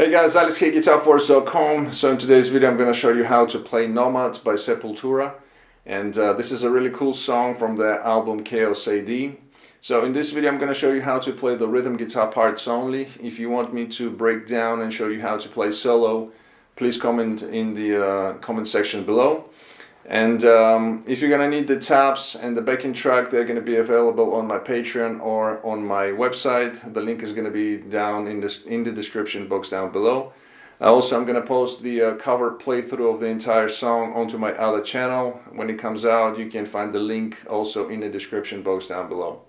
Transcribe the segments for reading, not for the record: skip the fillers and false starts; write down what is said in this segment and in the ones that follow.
Hey guys, Alex here, GuitarForce.com. So in today's video I'm going to show you how to play Nomad by Sepultura. And this is a really cool song from the album Chaos AD. So in this video I'm going to show you how to play the rhythm guitar parts only. If you want me to break down and show you how to play solo, please comment in the comment section below. And if you're going to need the tabs and the backing track, they're going to be available on my Patreon or on my website. The link is going to be down in the description box down below. Also, I'm going to post the cover playthrough of the entire song onto my other channel. When it comes out, you can find the link also in the description box down below.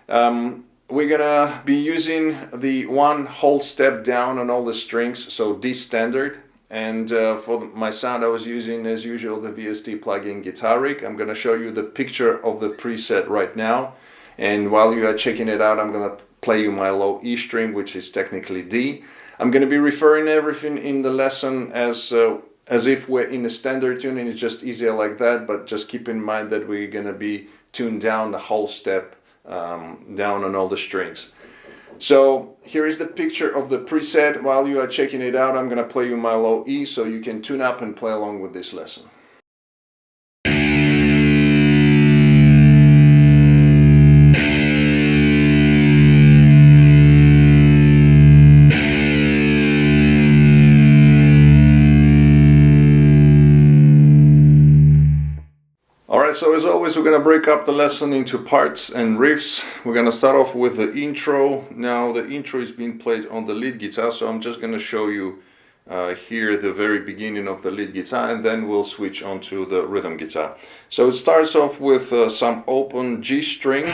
We're going to be using the one whole step down on all the strings, so D standard. And for my sound I was using, as usual, the VST plugin Guitar Rig. I'm going to show you the picture of the preset right now, and while you are checking it out I'm going to play you my low E string, which is technically D. I'm going to be referring everything in the lesson as if we're in a standard tuning. It's just easier like that, but just keep in mind that we're going to be tuned down the whole step down on all the strings. So here is the picture of the preset. While you are checking it out, I'm going to play you my low E so you can tune up and play along with this lesson. Alright, so as always we're going to break up the lesson into parts and riffs. We're going to start off with the intro. Now the intro is being played on the lead guitar, so I'm just going to show you here the very beginning of the lead guitar, and then we'll switch on to the rhythm guitar. So it starts off with some open G string.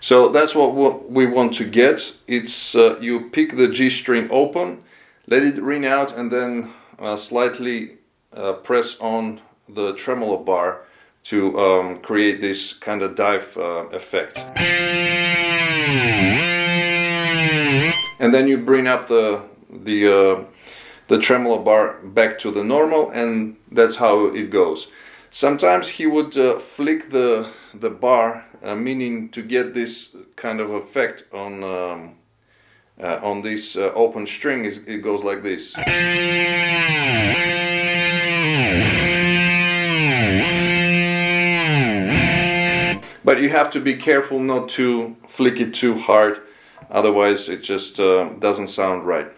So that's what we want to get. It's you pick the G string open, let it ring out, and then slightly press on the tremolo bar to create this kind of dive effect. And then you bring up the tremolo bar back to the normal, and that's how it goes. Sometimes he would flick the bar, meaning to get this kind of effect on this open string. It goes like this. But you have to be careful not to flick it too hard, otherwise it just doesn't sound right.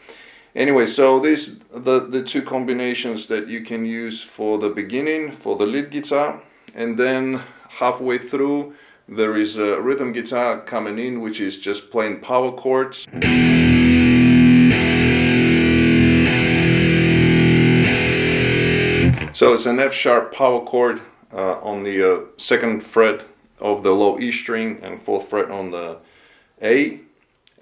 Anyway, so these the two combinations that you can use for the beginning, for the lead guitar, and then halfway through there is a rhythm guitar coming in, which is just plain power chords. So it's an F sharp power chord on the second fret of the low E string and fourth fret on the A.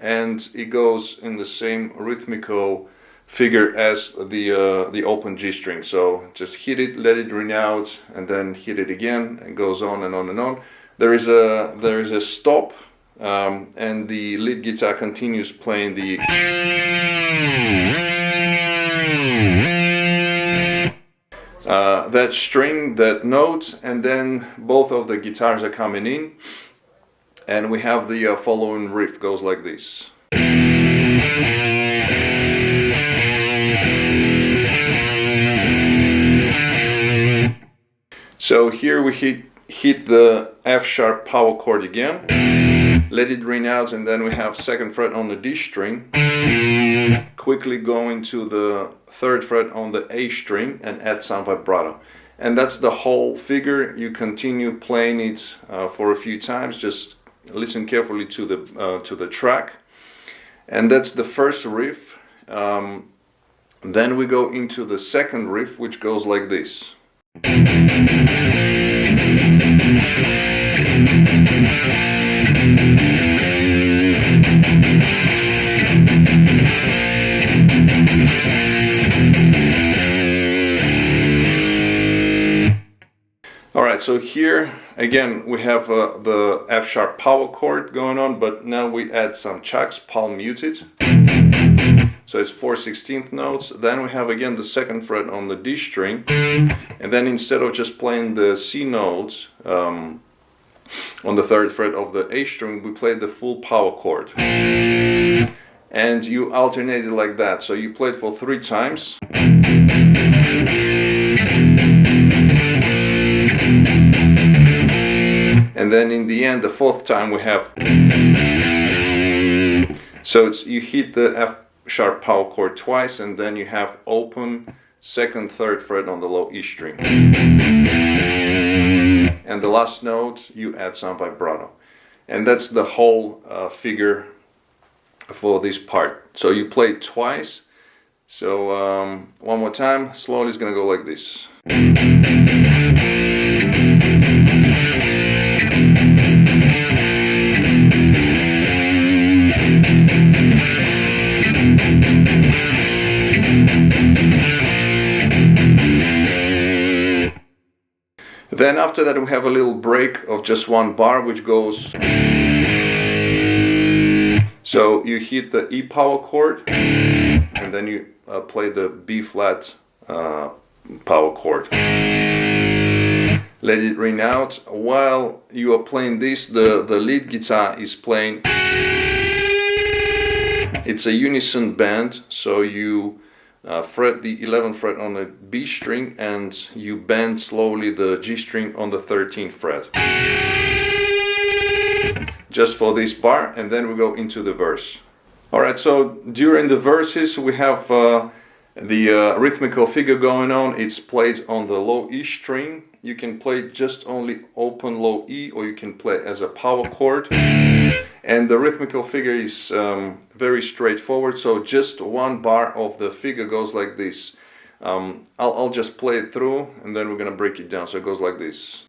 And it goes in the same rhythmical figure as the open G string. So just hit it, let it ring out, and then hit it again, and goes on and on and on. There is a stop, and the lead guitar continues playing the that string, that note, and then both of the guitars are coming in. And we have the following riff, goes like this. So here we hit the F sharp power chord again, let it ring out, and then we have second fret on the D string, quickly go into the third fret on the A string and add some vibrato. And that's the whole figure. You continue playing it for a few times. Just listen carefully to the track, and that's the first riff. Then we go into the second riff, which goes like this. Alright, so here again we have the F sharp power chord going on, but now we add some chucks, palm muted. So it's 4/16 notes. Then we have again the second fret on the D string, and then instead of just playing the C notes, on the 3rd fret of the A string, we played the full power chord. And you alternate it like that. So you play it for 3 times. And then in the end, the 4th time we have. So you hit the F sharp power chord twice, and then you have open 2nd, 3rd fret on the low E string. And the last note, you add some vibrato. And that's the whole figure for this part. So you play it twice. So one more time, slowly it's gonna go like this. Then after that we have a little break of just 1 bar, which goes. So you hit the E power chord, and then you play the B flat power chord. Let it ring out. While you are playing this, the lead guitar is playing. It's a unison bend, so you fret the 11th fret on the B string and you bend slowly the G string on the 13th fret. Just for this bar, and then we go into the verse. Alright, so during the verses we have the rhythmical figure going on. It's played on the low E string. You can play just only open low E, or you can play as a power chord. And the rhythmical figure is very straightforward, so just 1 bar of the figure goes like this. I'll just play it through and then we're gonna break it down. So it goes like this.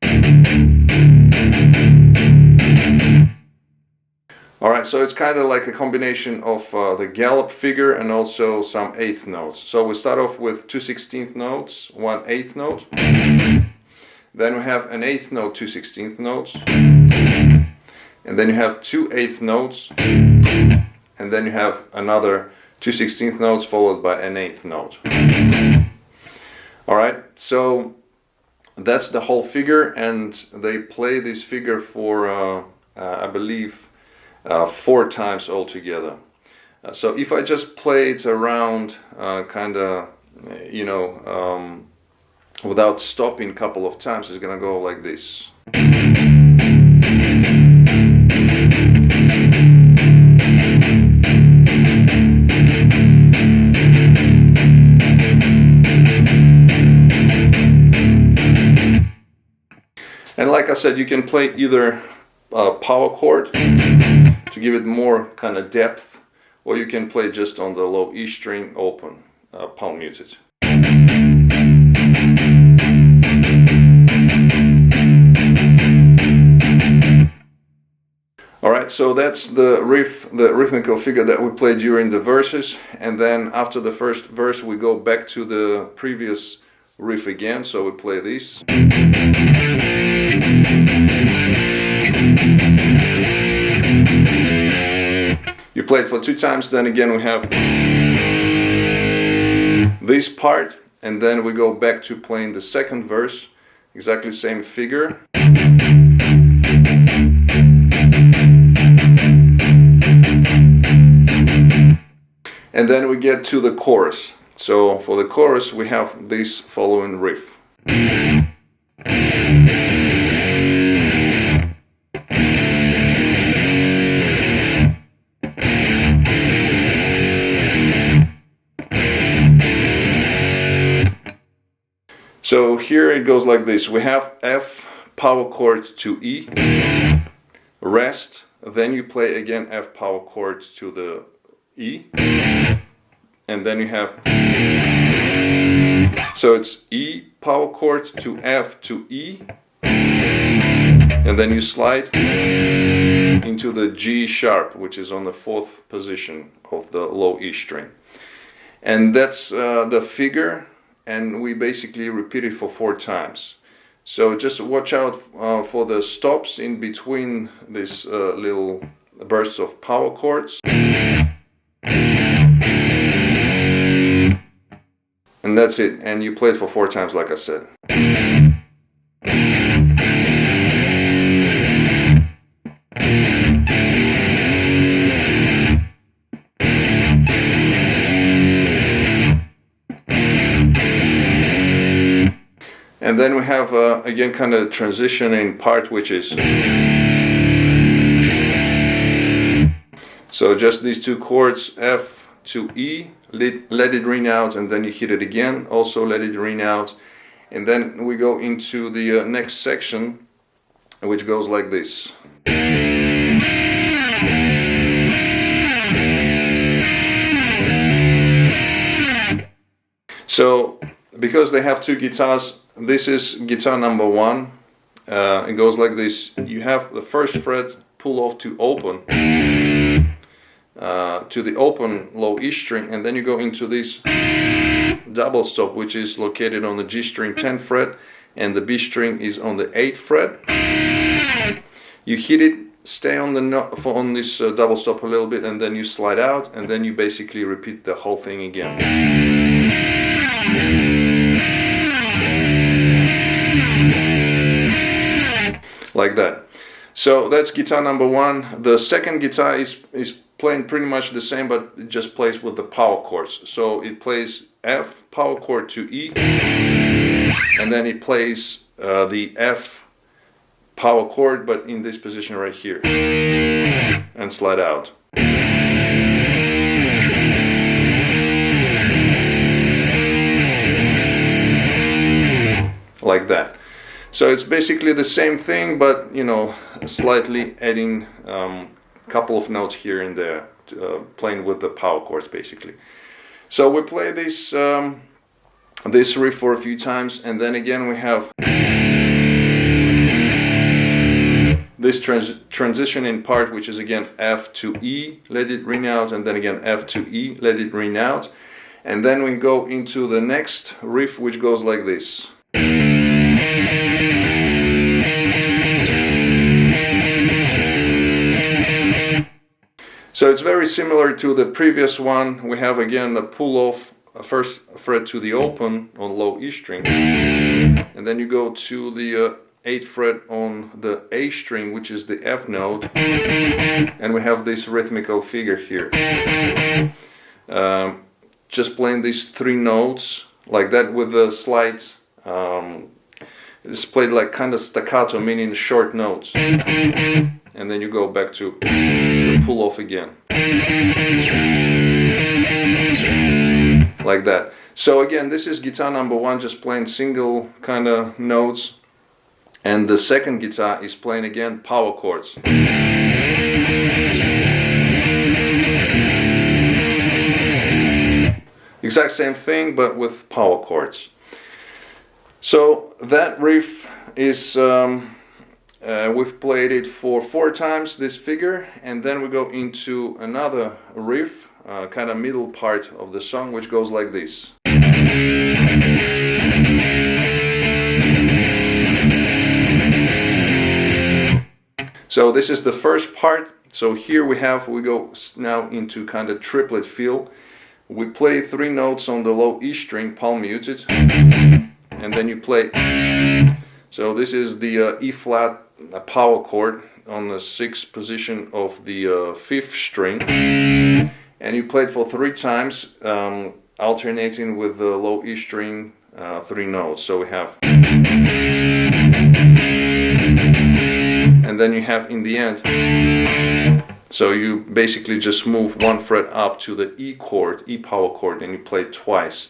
Alright, so it's kind of like a combination of the gallop figure and also some 8th notes. So we start off with 2 16th notes, 1 8th note. Then we have an 8th note, 2 16th notes. And then you have 2 8th notes. And then you have another 2 16th notes followed by an 8th note. Alright, so that's the whole figure, and they play this figure for, I believe, 4 times altogether. So if I just play it around kind of, you know, without stopping a couple of times, it's gonna go like this. And like I said, you can play either power chord to give it more kind of depth, or you can play just on the low E string open, palm muted. Alright, so that's the riff, the rhythmical figure that we played during the verses, and then after the first verse we go back to the previous riff again, so we play this. You play it for 2 times, then again we have this part, and then we go back to playing the 2nd verse, exactly same figure. And then we get to the chorus. So for the chorus we have this following riff. So here it goes like this. We have F power chord to E, rest, then you play again F power chord to the E, and then you have, so it's E power chord to F to E, and then you slide into the G sharp, which is on the 4th position of the low E string. And that's the figure, and we basically repeat it for 4 times. So just watch out for the stops in between these little bursts of power chords. And that's it, and you play it for 4 times like I said. And then we have again kind of transitioning part, which is so just these two chords, F to E, let it ring out, and then you hit it again, also let it ring out, and then we go into the next section, which goes like this. So because they have two guitars, this is guitar number 1. It goes like this. You have the first fret pull off to open, to the open low E string, and then you go into this double stop, which is located on the G string 10th fret, and the B string is on the 8th fret. You hit it, stay on the note on this double stop a little bit, and then you slide out, and then you basically repeat the whole thing again. Like that. So that's guitar number 1. The second guitar is playing pretty much the same, but it just plays with the power chords. So it plays F power chord to E, and then it plays the F power chord, but in this position right here, and slide out. Like that. So it's basically the same thing, but you know, slightly adding a couple of notes here and there, playing with the power chords basically. So we play this this riff for a few times, and then again we have this transitioning part, which is again F to E, let it ring out, and then again F to E, let it ring out, and then we go into the next riff, which goes like this. So it's very similar to the previous one. We have again the pull off first fret to the open on low E string, and then you go to the 8th fret on the A string, which is the F note, and we have this rhythmical figure here. Just playing these 3 notes like that with the slight, it's played like kind of staccato, meaning short notes, and then you go back to the pull off again, like that. So again, this is guitar number 1, just playing single kind of notes, and the second guitar is playing again power chords. Exact same thing, but with power chords. So that riff is we've played it for 4 times, this figure, and then we go into another riff, kind of middle part of the song, which goes like this. So this is the first part. So here we go now into kind of triplet feel. We play 3 notes on the low E string, palm muted, and then you play. So this is the E flat power chord on the 6th position of the 5th string, and you play it for 3 times, alternating with the low E string 3 notes. So we have, and then you have in the end. So you basically just move 1 fret up to the E chord, E power chord, and you play it twice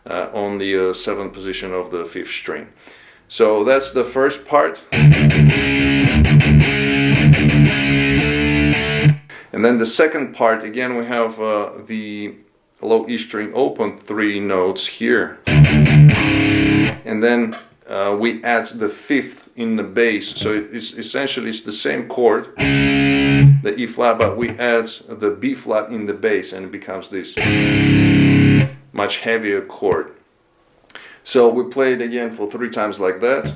on the 7th position of the 5th string. So that's the first part. And then the second part, again we have the low E string open 3 notes here. And then we add the 5th in the bass. So it's essentially the same chord, the E flat, but we add the B flat in the bass, and it becomes this much heavier chord. So we play it again for 3 times like that.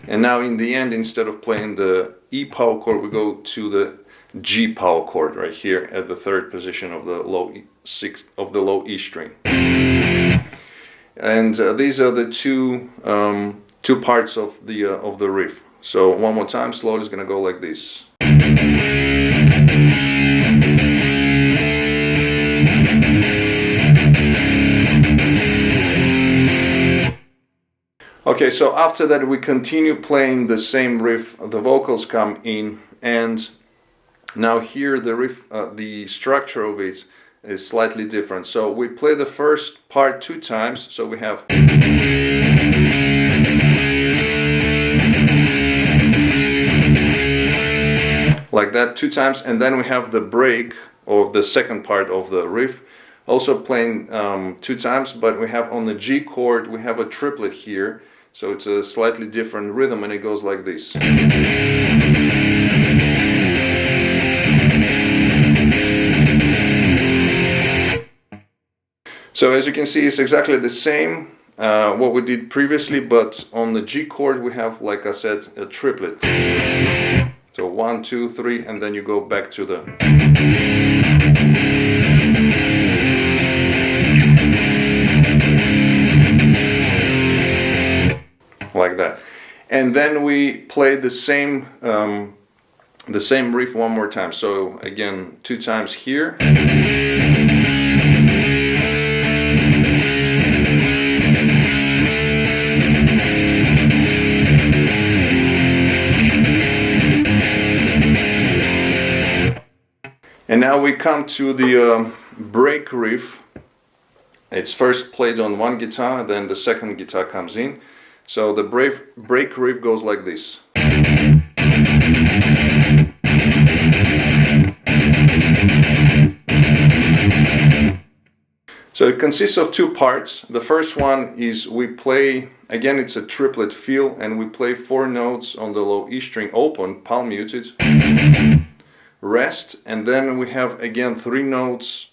And now in the end, instead of playing the E power chord, we go to the G power chord right here at the 3rd position of the low E string. And these are the two parts of the riff. So one more time, slowly, is gonna go like this. Okay, so after that we continue playing the same riff, the vocals come in, and now here the riff, the structure of it is slightly different. So we play the first part 2 times, so we have like that 2 times, and then we have the break, or the second part of the riff, also playing 2 times, but we have on the G chord, we have a triplet here, so it's a slightly different rhythm, and it goes like this. So as you can see, it's exactly the same what we did previously, but on the G chord we have, like I said, a triplet. So 1, 2, 3, and then you go back to the. Like that. And then we play the same riff one more time. So again, 2 times here. And now we come to the break riff. It's first played on one guitar, then the second guitar comes in. So the break riff goes like this. So it consists of 2 parts. The first one is we play, again it's a triplet feel, and we play 4 notes on the low E string open, palm muted, rest, and then we have again 3 notes.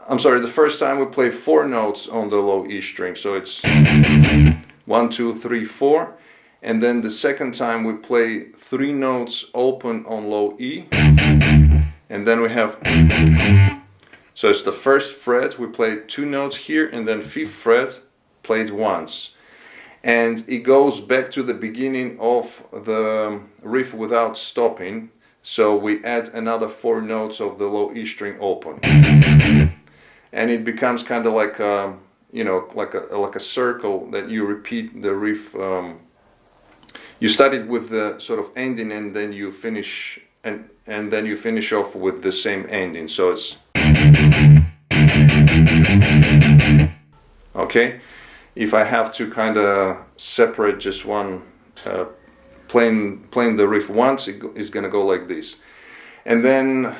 I'm sorry, the first time we play 4 notes on the low E string, so it's 1, 2, 3, 4, and then the second time we play 3 notes open on low E, and then we have, so it's the first fret, we play 2 notes here, and then 5th fret played once, and it goes back to the beginning of the riff without stopping. So we add another 4 notes of the low E string open, and it becomes kind of like a, you know, like a circle that you repeat the riff. You start it with the sort of ending, and then you finish, and then you finish off with the same ending. So it's okay. If I have to kind of separate just one. Playing the riff once, it's gonna go like this, and then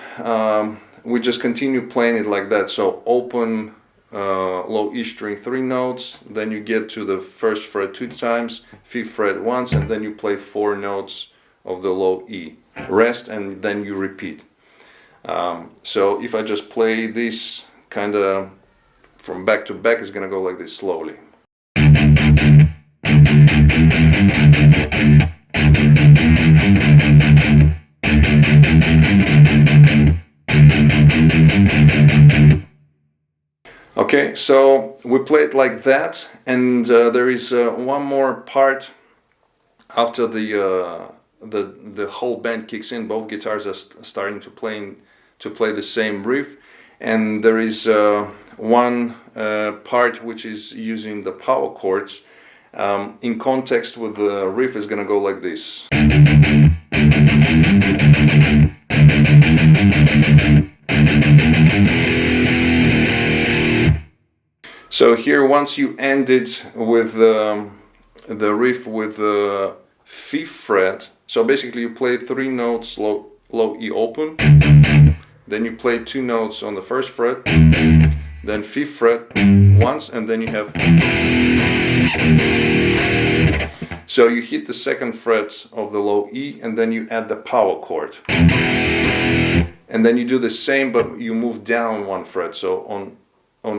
we just continue playing it like that. So open low E string 3 notes, then you get to the 1st fret 2 times, 5th fret once, and then you play 4 notes of the low E, rest, and then you repeat. So if I just play this kind of from back to back, it's gonna go like this slowly. Okay, so we play it like that, and there is one more part after the whole band kicks in. Both guitars are starting to play the same riff, and there is one part which is using the power chords. In context with the riff is gonna go like this. So here, once you end it with the riff with the 5th fret, so basically you play 3 notes low E open, then you play 2 notes on the 1st fret, then 5th fret once, and then you have. So you hit the 2nd fret of the low E, and then you add the power chord, and then you do the same, but you move down 1 fret, so on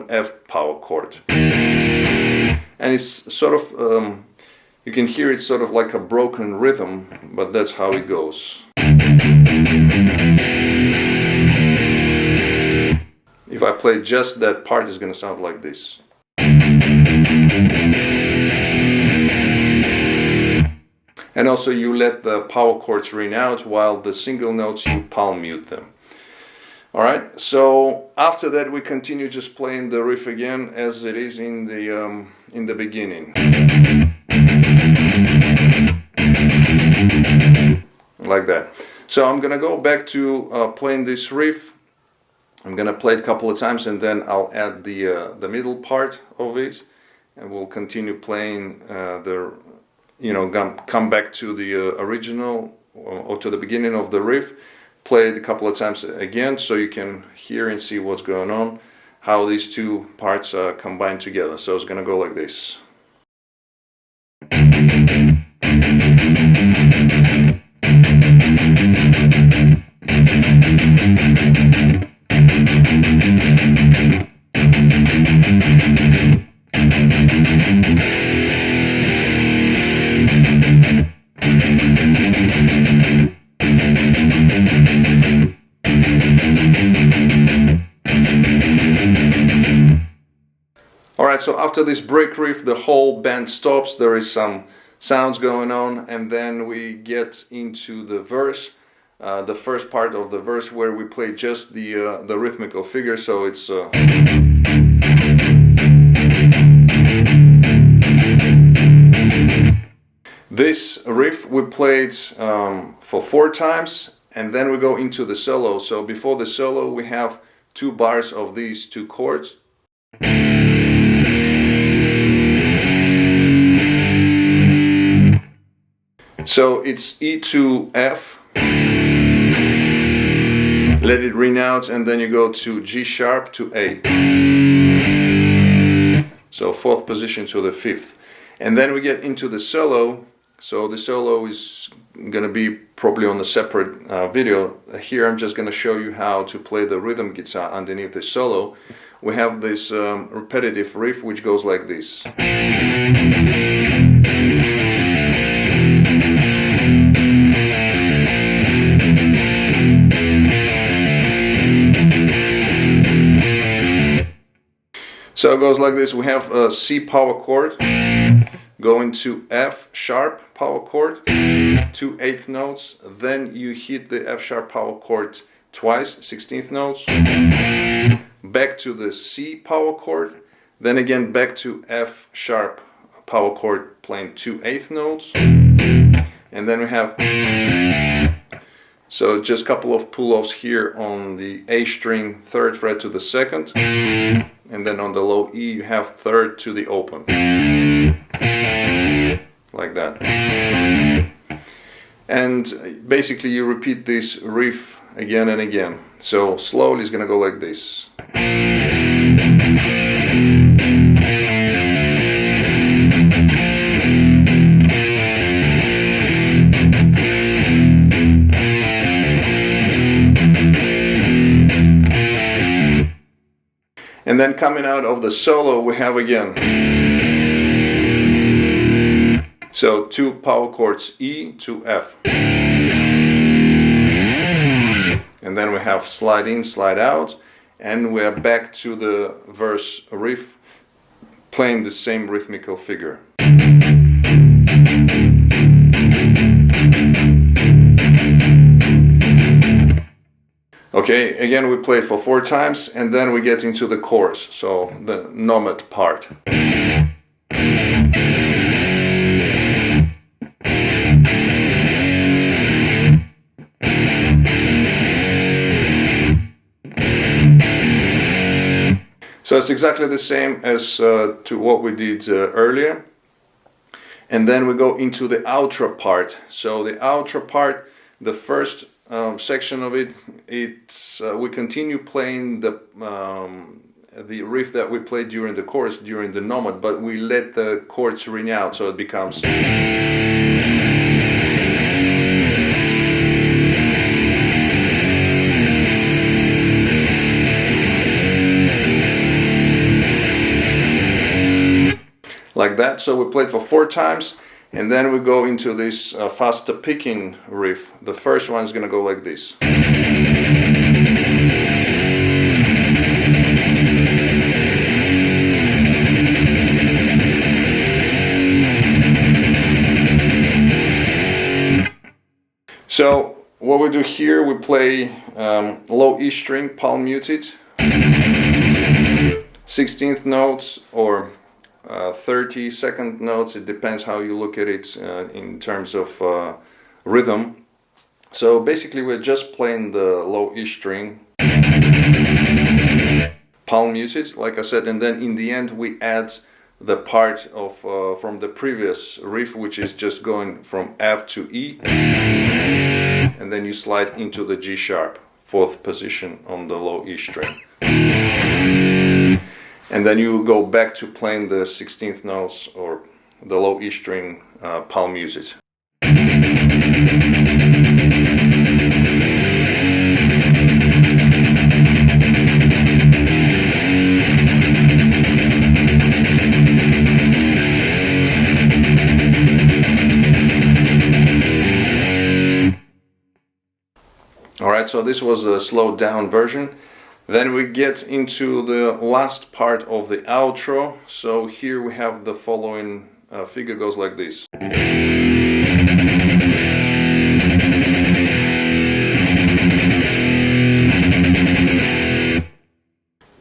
F power chord, and it's sort of you can hear it sort of like a broken rhythm, but that's how it goes. If I play just that part, it's gonna sound like this. And also you let the power chords ring out, while the single notes you palm mute them. Alright, so after that we continue just playing the riff again as it is in the beginning. like that. So I'm gonna go back to playing this riff. I'm gonna play it a couple of times, and then I'll add the middle part of it, and we'll continue playing come back to the original or to the beginning of the riff, play it a couple of times again so you can hear and see what's going on, how these two parts are combined together. So it's gonna go like this. Alright, so after this break riff, the whole band stops, there is some sounds going on, and then we get into the verse, the first part of the verse where we play just the rhythmical figure, so it's this riff we played for 4 times, and then we go into the solo. So before the solo we have 2 bars of these 2 chords. So it's E to F, let it ring out, and then you go to G sharp to A. So 4th position to the 5th. And then we get into the solo. So the solo is going to be probably on a separate video. Here I'm just going to show you how to play the rhythm guitar underneath the solo. We have this repetitive riff which goes like this. So it goes like this. We have a C power chord going to F sharp power chord, 2 8th notes, then you hit the F sharp power chord twice, 16th notes, back to the C power chord, then again back to F sharp power chord playing 2 8th notes, and then we have, so just a couple of pull-offs here on the A string 3rd fret to the 2nd, and then on the low E you have 3rd to the open, like that. And basically you repeat this riff again and again. So slowly it's gonna go like this. And then coming out of the solo we have again, so 2 power chords E to F, and then we have slide in, slide out, and we are back to the verse riff playing the same rhythmical figure. Okay, again we play it for 4 times, and then we get into the chorus, so the Nomad part. So it's exactly the same as to what we did earlier. And then we go into the outro part. So the outro part, the first section of it, it's we continue playing the riff that we played during the chorus, during the Nomad, but we let the chords ring out, so it becomes. Like that. So we played for 4 times, and then we go into this faster picking riff. The first one is going to go like this. So what we do here, we play low E string, palm muted, 16th notes or 32nd notes, it depends how you look at it in terms of rhythm. So basically we're just playing the low E string, palm usage, like I said, and then in the end we add the part of from the previous riff, which is just going from F to E, and then you slide into the G sharp, 4th position on the low E string. And then you go back to playing the 16th notes or the low E string palm usage. Alright, so this was a slowed down version. Then we get into the last part of the outro. So here we have the following figure goes like this.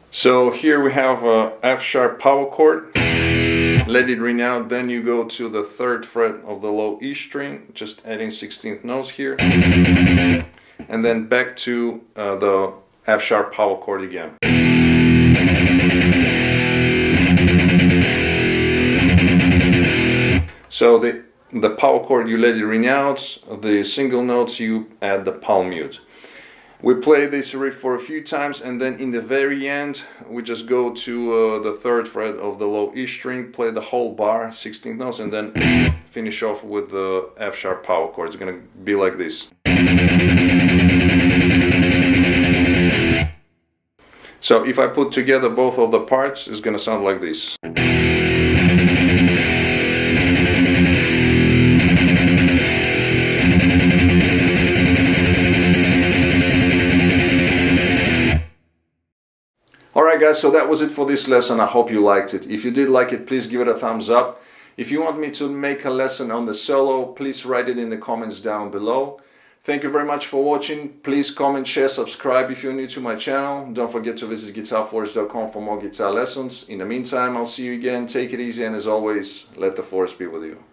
So here we have a F sharp power chord. Let it ring out, then you go to the 3rd fret of the low E string, just adding 16th notes here. And then back to the F sharp power chord again. So the power chord you let it ring out, the single notes you add the palm mute. We play this riff for a few times, and then in the very end we just go to the 3rd fret of the low E string, play the whole bar, 16th notes, and then finish off with the F sharp power chord. It's gonna be like this. So if I put together both of the parts, it's gonna sound like this. Alright guys, so that was it for this lesson. I hope you liked it. If you did like it, please give it a thumbs up. If you want me to make a lesson on the solo, please write it in the comments down below. Thank you very much for watching. Please comment, share, subscribe if you're new to my channel. Don't forget to visit GuitarForce.com for more guitar lessons. In the meantime, I'll see you again. Take it easy, and as always, let the force be with you.